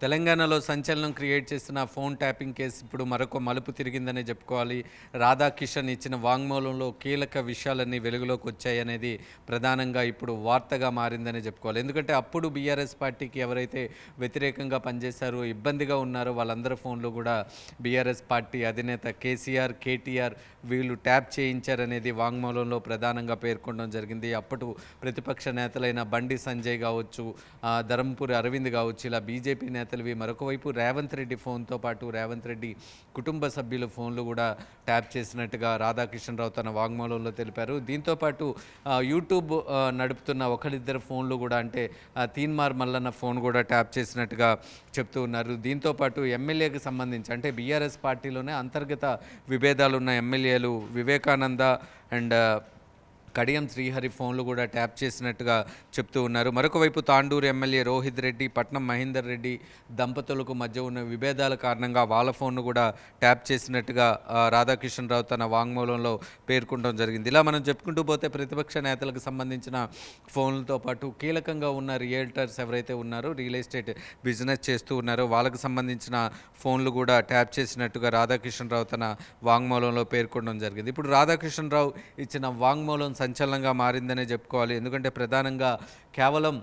తెలంగాణలో సంచలనం క్రియేట్ చేసిన ఫోన్ ట్యాపింగ్ కేసు ఇప్పుడు మరొక మలుపు తిరిగిందనే చెప్పుకోవాలి. రాధాకిషన్ ఇచ్చిన వాంగ్మూలంలో కీలక విషయాలన్నీ వెలుగులోకి వచ్చాయనేది ప్రధానంగా ఇప్పుడు వార్తగా మారిందనే చెప్పుకోవాలి. ఎందుకంటే అప్పుడు బీఆర్ఎస్ పార్టీకి ఎవరైతే వ్యతిరేకంగా పనిచేశారో, ఇబ్బందిగా ఉన్నారో వాళ్ళందరి ఫోన్లు కూడా బీఆర్ఎస్ పార్టీ అధినేత కేసీఆర్, కేటీఆర్ వీళ్ళు ట్యాప్ చేయించారనేది వాంగ్మూలంలో ప్రధానంగా పేర్కొనడం జరిగింది. అప్పుడు ప్రతిపక్ష నేతలైన బండి సంజయ్ కావచ్చు, ధరంపూరి అరవింద్ కావచ్చు, ఇలా బీజేపీ నేతలవి. మరొక వైపు రేవంత్ రెడ్డి ఫోన్తో పాటు రేవంత్ రెడ్డి కుటుంబ సభ్యుల ఫోన్లు కూడా ట్యాప్ చేసినట్టుగా రాధాకిషన్ రావు తన వాంగ్మూలంలో తెలిపారు. దీంతోపాటు యూట్యూబ్ నడుపుతున్న ఒకరిద్దరు ఫోన్లు కూడా, అంటే తీన్మార్ మల్లన్న ఫోన్ కూడా ట్యాప్ చేసినట్టుగా చెప్తూ ఉన్నారు. దీంతోపాటు ఎమ్మెల్యేకి సంబంధించి, అంటే బీఆర్ఎస్ పార్టీలోనే అంతర్గత విభేదాలు ఉన్న ఎమ్మెల్యేలు వివేకానంద అండ్ కడియం శ్రీహరి ఫోన్లు కూడా ట్యాప్ చేసినట్టుగా చెప్తూ ఉన్నారు. మరొక వైపు తాండూరు ఎమ్మెల్యే రోహిత్ రెడ్డి, పట్నం మహేందర్ రెడ్డి దంపతులకు మధ్య ఉన్న విభేదాల కారణంగా వాళ్ళ ఫోన్ను కూడా ట్యాప్ చేసినట్టుగా రాధాకిషన్ రావు తన వాంగ్మూలంలో పేర్కొనడం జరిగింది. ఇలా మనం చెప్పుకుంటూ పోతే ప్రతిపక్ష నేతలకు సంబంధించిన ఫోన్లతో పాటు కీలకంగా ఉన్న రియల్టర్స్ ఎవరైతే ఉన్నారో, రియల్ ఎస్టేట్ బిజినెస్ చేస్తూ ఉన్నారో వాళ్ళకు సంబంధించిన ఫోన్లు కూడా ట్యాప్ చేసినట్టుగా రాధాకిషన్ రావు తన వాంగ్మూలంలో పేర్కొనడం జరిగింది. ఇప్పుడు రాధాకిషన్ రావు ఇచ్చిన వాంగ్మూలం సంచలనంగా మారిందనే చెప్పుకోవాలి. ఎందుకంటే ప్రధానంగా కేవలం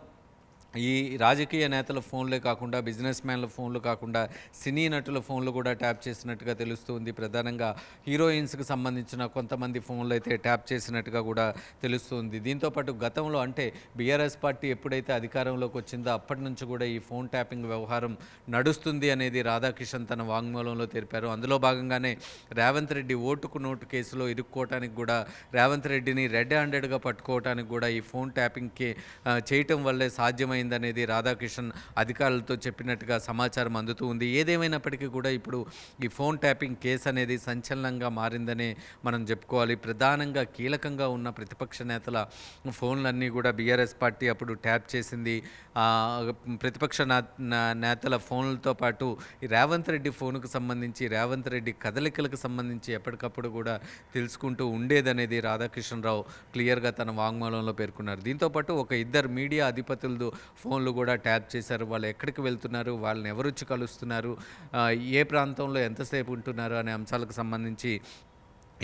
ఈ రాజకీయ నేతల ఫోన్లే కాకుండా, బిజినెస్ మ్యాన్ల ఫోన్లు కాకుండా సినీ నటుల ఫోన్లు కూడా ట్యాప్ చేసినట్టుగా తెలుస్తుంది. ప్రధానంగా హీరోయిన్స్కి సంబంధించిన కొంతమంది ఫోన్లు అయితే ట్యాప్ చేసినట్టుగా కూడా తెలుస్తుంది. దీంతోపాటు గతంలో, అంటే బీఆర్ఎస్ పార్టీ ఎప్పుడైతే అధికారంలోకి వచ్చిందో అప్పటి నుంచి కూడా ఈ ఫోన్ ట్యాపింగ్ వ్యవహారం నడుస్తుంది అనేది రాధాకిషన్ తన వాంగ్మూలంలో తెలిపారు. అందులో భాగంగానే రేవంత్ రెడ్డి ఓటుకు నోటు కేసులో ఇరుక్కోవటానికి కూడా, రేవంత్ రెడ్డిని రెడ్ హ్యాండెడ్గా పట్టుకోవటానికి కూడా ఈ ఫోన్ ట్యాపింగ్కి చేయటం వల్లే సాధ్యమైంది అనేది రాధాకిషన్ అధికారులతో చెప్పినట్టుగా సమాచారం అందుతూ ఉంది. ఏదేమైనప్పటికీ కూడా ఇప్పుడు ఈ ఫోన్ ట్యాపింగ్ కేసు అనేది సంచలనంగా మారిందనే మనం చెప్పుకోవాలి. ప్రధానంగా కీలకంగా ఉన్న ప్రతిపక్ష నేతల ఫోన్లన్నీ కూడా బీఆర్ఎస్ పార్టీ అప్పుడు ట్యాప్ చేసింది. ప్రతిపక్ష నేతల ఫోన్లతో పాటు ఈ రేవంత్ రెడ్డి ఫోన్కు సంబంధించి, రేవంత్ రెడ్డి కదలికలకు సంబంధించి ఎప్పటికప్పుడు కూడా తెలుసుకుంటూ ఉండేదనేది రాధాకిషన్ రావు క్లియర్గా తన వాంగ్మూలంలో పేర్కొన్నారు. దీంతోపాటు ఒక ఇద్దరు మీడియా అధిపతులతో ఫోన్లు కూడా ట్యాప్ చేశారు. వాళ్ళు ఎక్కడికి వెళ్తున్నారు, వాళ్ళని ఎవరొచ్చి కలుస్తున్నారు, ఏ ప్రాంతంలో ఎంతసేపు ఉంటున్నారు అనే అంశాలకు సంబంధించి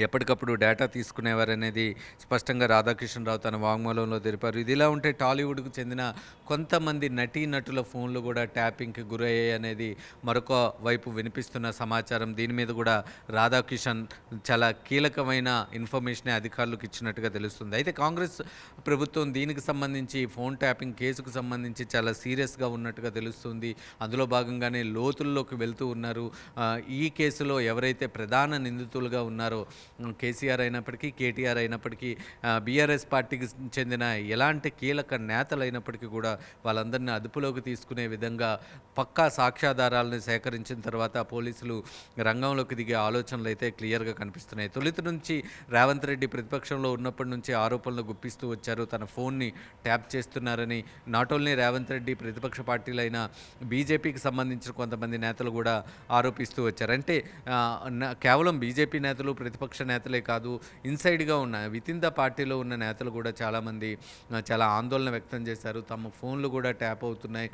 ఎప్పటికప్పుడు డేటా తీసుకునేవారనేది స్పష్టంగా రాధాకిషన్ రావు తన వాంగ్మూలంలో తెలిపారు. ఇదిలా ఉంటే టాలీవుడ్కు చెందిన కొంతమంది నటీనటుల ఫోన్లు కూడా ట్యాపింగ్కి గురయ్యాయి అనేది మరొక వైపు వినిపిస్తున్న సమాచారం. దీని మీద కూడా రాధాకిషన్ చాలా కీలకమైన ఇన్ఫర్మేషన్ అధికారులకు ఇచ్చినట్టుగా తెలుస్తుంది. అయితే కాంగ్రెస్ ప్రభుత్వం దీనికి సంబంధించి, ఫోన్ ట్యాపింగ్ కేసుకు సంబంధించి చాలా సీరియస్గా ఉన్నట్టుగా తెలుస్తుంది. అందులో భాగంగానే లోతుల్లోకి వెళ్తూ ఉన్నారు. ఈ కేసులో ఎవరైతే ప్రధాన నిందితులుగా ఉన్నారో, కేసీఆర్ అయినప్పటికీ, కేటీఆర్ అయినప్పటికీ, బీఆర్ఎస్ పార్టీకి చెందిన ఎలాంటి కీలక నేతలు అయినప్పటికీ కూడా వాళ్ళందరినీ అదుపులోకి తీసుకునే విధంగా పక్కా సాక్ష్యాధారాలను సేకరించిన తర్వాత పోలీసులు రంగంలోకి దిగే ఆలోచనలు అయితే క్లియర్గా కనిపిస్తున్నాయి. తొలిత నుంచి రేవంత్ రెడ్డి ప్రతిపక్షంలో ఉన్నప్పటి నుంచి ఆరోపణలు గుప్పిస్తూ వచ్చారు. తన ఫోన్ని ట్యాప్ చేస్తున్నారని నాట్ ఓన్లీ రేవంత్ రెడ్డి, ప్రతిపక్ష పార్టీలైన బీజేపీకి సంబంధించిన కొంతమంది నేతలు కూడా ఆరోపిస్తూ వచ్చారు. అంటే కేవలం బీజేపీ నేతలు, ప్రతిపక్ష నేతలే కాదు, ఇన్సైడ్గా ఉన్న వితిన్ ద పార్టీలో ఉన్న నేతలు కూడా చాలామంది చాలా ఆందోళన వ్యక్తం చేశారు. తమ ఫోన్లు కూడా ట్యాప్ అవుతున్నాయి,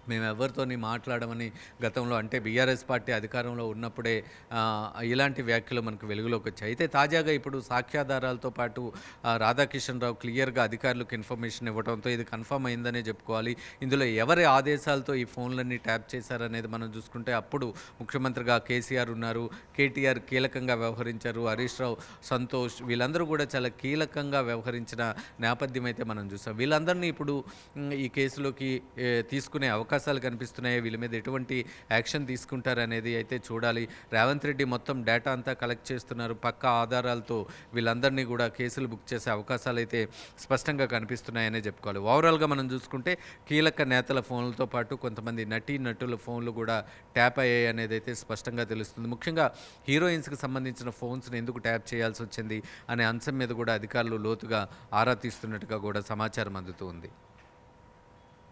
మేము ఎవరితోని మాట్లాడమని గతంలో, అంటే బీఆర్ఎస్ పార్టీ అధికారంలో ఉన్నప్పుడే ఇలాంటి వ్యాఖ్యలు మనకు వెలుగులోకి వచ్చాయి. అయితే తాజాగా ఇప్పుడు సాక్ష్యాధారాలతో పాటు రాధాకిషన్ రావు క్లియర్గా అధికారులకు ఇన్ఫర్మేషన్ ఇవ్వడంతో ఇది కన్ఫర్మ్ అయిందనే చెప్పుకోవాలి. ఇందులో ఎవరి ఆదేశాలతో ఈ ఫోన్లన్నీ ట్యాప్ చేశారనేది మనం చూసుకుంటే, అప్పుడు ముఖ్యమంత్రిగా కేసీఆర్ ఉన్నారు, కేటీఆర్ కీలకంగా వ్యవహరించారు, హరీష్ రావు, సంతోష్ వీళ్ళందరూ కూడా చాలా కీలకంగా వ్యవహరించిన నేపథ్యం అయితే మనం చూసాం. వీళ్ళందరినీ ఇప్పుడు ఈ కేసులోకి తీసుకునే అవకాశాలు కనిపిస్తున్నాయి. వీళ్ళ మీద ఎటువంటి యాక్షన్ తీసుకుంటారనేది అయితే చూడాలి. రేవంత్ రెడ్డి మొత్తం డేటా అంతా కలెక్ట్ చేస్తున్నారు. పక్కా ఆధారాలతో వీళ్ళందరినీ కూడా కేసులు బుక్ చేసే అవకాశాలు అయితే స్పష్టంగా కనిపిస్తున్నాయనే చెప్పుకోవాలి. ఓవరాల్గా మనం చూసుకుంటే కీలక నేతల ఫోన్లతో పాటు కొంతమంది నటుల ఫోన్లు కూడా ట్యాప్ అయ్యాయి అనేది అయితే స్పష్టంగా తెలుస్తుంది. ముఖ్యంగా హీరోయిన్స్కి సంబంధించిన ఫోన్స్ని ఎందుకు ట్యాప్ చేయాల్సి వచ్చింది అనే అంశం మీద కూడా అధికారులు లోతుగా ఆరా తీస్తున్నట్టుగా కూడా సమాచారం అందుతూ ఉంది.